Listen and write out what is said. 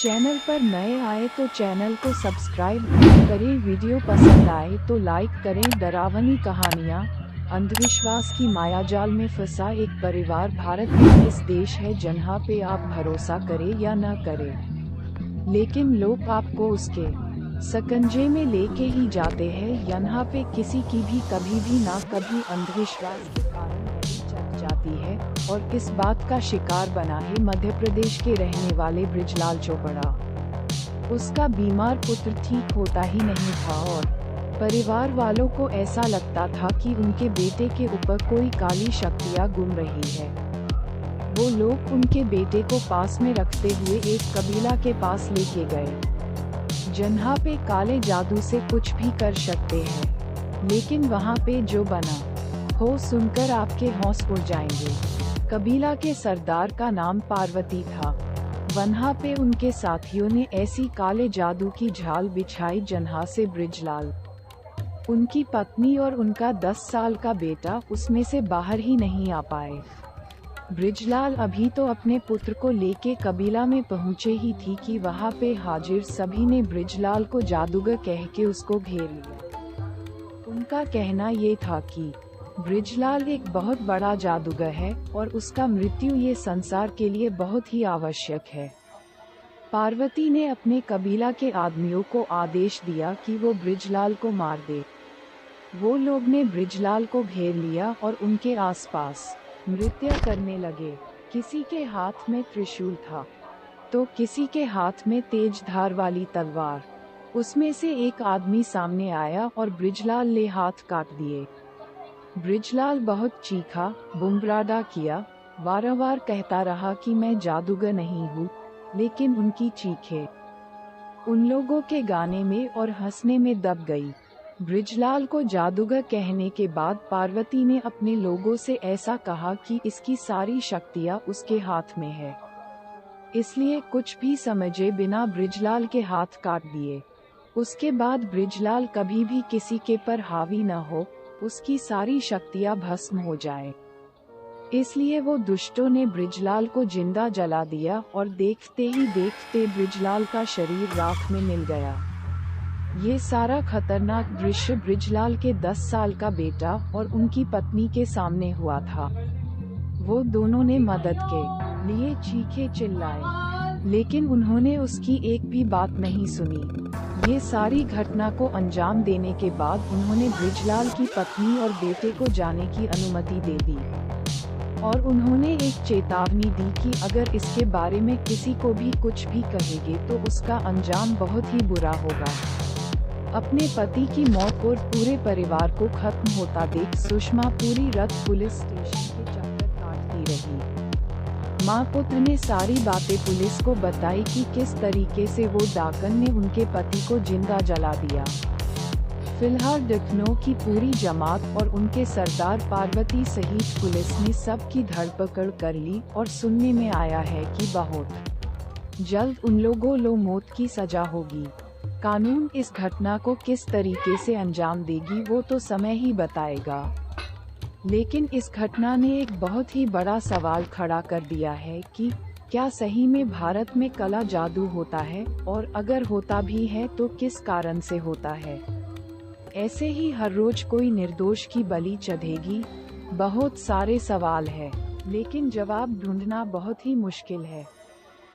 Channel पर नए आए तो चैनल को सब्सक्राइब करें, वीडियो पसंद आए तो लाइक करें। डरावनी कहानियाँ। अंधविश्वास की मायाजाल में फंसा एक परिवार। भारत में इस देश है जहाँ पे आप भरोसा करें या न करें, लेकिन लोग आपको उसके सकंजे में लेके ही जाते हैं। यहाँ पे किसी की भी कभी भी ना कभी अंधविश्वास के कारण बलि चढ़ जाती है, और इस बात का शिकार बना है मध्य प्रदेश के रहने वाले बृजलाल चोपड़ा। उसका बीमार पुत्र ठीक होता ही नहीं था और परिवार वालों को ऐसा लगता था कि उनके बेटे के ऊपर कोई काली शक्तियां घूम रही है। वो लोग उनके बेटे को पास में रखते हुए एक कबीला के पास लेके गए, जहाँ पे काले जादू से कुछ भी कर सकते हैं। लेकिन वहाँ पे जो बना हो सुनकर आपके होश उड़ जाएंगे। कबीला के सरदार का नाम पार्वती था। वहाँ पे उनके साथियों ने ऐसी काले जादू की झाल बिछाई जहाँ से बृजलाल, उनकी पत्नी और उनका 10 साल का बेटा उसमें से बाहर ही नहीं आ पाए। बृजलाल अभी तो अपने पुत्र को लेके कबीला में पहुँचे ही थी कि वहाँ पे हाजिर सभी ने बृजलाल को जादूगर कह के उसको घेर लिया। उनका कहना ये था कि बृजलाल एक बहुत बड़ा जादूगर है और उसका मृत्यु ये संसार के लिए बहुत ही आवश्यक है। पार्वती ने अपने कबीला के आदमियों को आदेश दिया कि वो बृजलाल को मार दे। वो लोग ने बृजलाल को घेर लिया और उनके आसपास नृत्य करने लगे। किसी के हाथ में त्रिशूल था तो किसी के हाथ में तेज धार वाली तलवार। उसमें से एक आदमी सामने आया और बृजलाल ले हाथ काट दिए। बृजलाल बहुत चीखा, बुमराडा किया, वारंवार कहता रहा कि मैं जादूगर नहीं हूँ, लेकिन उनकी चीखें उन लोगों के गाने में और हंसने में दब गई। बृजलाल को जादूगर कहने के बाद पार्वती ने अपने लोगों से ऐसा कहा कि इसकी सारी शक्तियाँ उसके हाथ में है, इसलिए कुछ भी समझे बिना बृजलाल के हाथ काट दिए। उसके बाद बृजलाल कभी भी किसी के पर हावी न हो, उसकी सारी शक्तियाँ भस्म हो जाए। इसलिए वो दुष्टों ने बृजलाल को जिंदा जला दिया और देखते ही देखते बृजलाल का शरीर राख में मिल गया। ये सारा खतरनाक दृश्य बृजलाल के 10 साल का बेटा और उनकी पत्नी के सामने हुआ था। वो दोनों ने मदद के लिए चीखे चिल्लाए, लेकिन उन्होंने उसकी एक भी बात नहीं सुनी। ये सारी घटना को अंजाम देने के बाद उन्होंने बृजलाल की पत्नी और बेटे को जाने की अनुमति दे दी और उन्होंने एक चेतावनी दी कि अगर इसके बारे में किसी को भी कुछ भी कहेंगे तो उसका अंजाम बहुत ही बुरा होगा। अपने पति की मौत और पूरे परिवार को खत्म होता देख सुषमा पूरी रात पुलिस स्टेशन के चक्कर काटती रही। माँ पुत्र ने सारी बातें पुलिस को बताई कि किस तरीके से वो डाकन ने उनके पति को जिंदा जला दिया। फिलहाल लखनऊ की पूरी जमात और उनके सरदार पार्वती सहित पुलिस ने सबकी धरपकड़ कर ली और सुनने में आया है कि बहुत जल्द उन लोगों को मौत की सजा होगी। कानून इस घटना को किस तरीके से अंजाम देगी वो तो समय ही बताएगा, लेकिन इस घटना ने एक बहुत ही बड़ा सवाल खड़ा कर दिया है कि क्या सही में भारत में काला जादू होता है, और अगर होता भी है तो किस कारण से होता है। ऐसे ही हर रोज कोई निर्दोष की बलि चढ़ेगी। बहुत सारे सवाल है, लेकिन जवाब ढूंढना बहुत ही मुश्किल है।